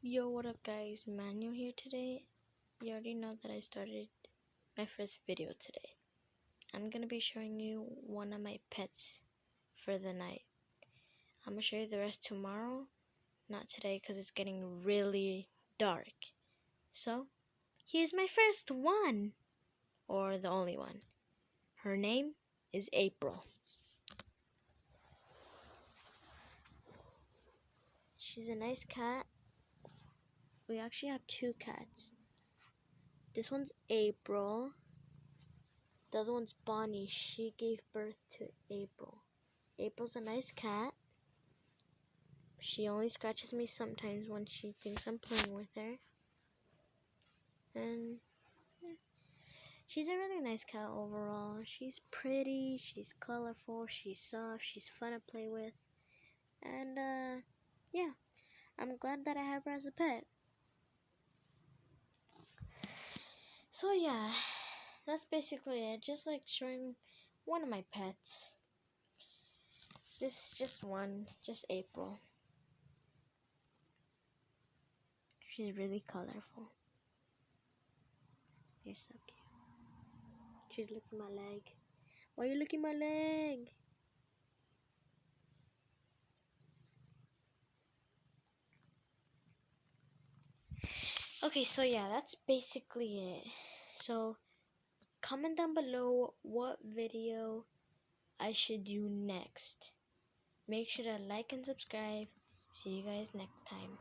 Yo, what up guys, Manuel here today. You already know that I started my first video today. I'm gonna be showing you one of my pets for the night. I'm gonna show you the rest tomorrow, not today because it's getting really dark. So, here's my first one, or the only one. Her name is April. She's a nice cat. We actually have two cats. This one's April. The other one's Bonnie. She gave birth to April. April's a nice cat. She only scratches me sometimes when she thinks I'm playing with her. And yeah, she's a really nice cat overall. She's pretty, she's colorful, she's soft, she's fun to play with. And yeah, I'm glad that I have her as a pet. So yeah, that's basically it. Just like showing one of my pets. This is just one, just April. She's really colorful. You're so cute. She's licking my leg. Why are you licking my leg? Okay, so yeah, that's basically it. So comment down below what video I should do next. Make sure to like and subscribe. See you guys next time.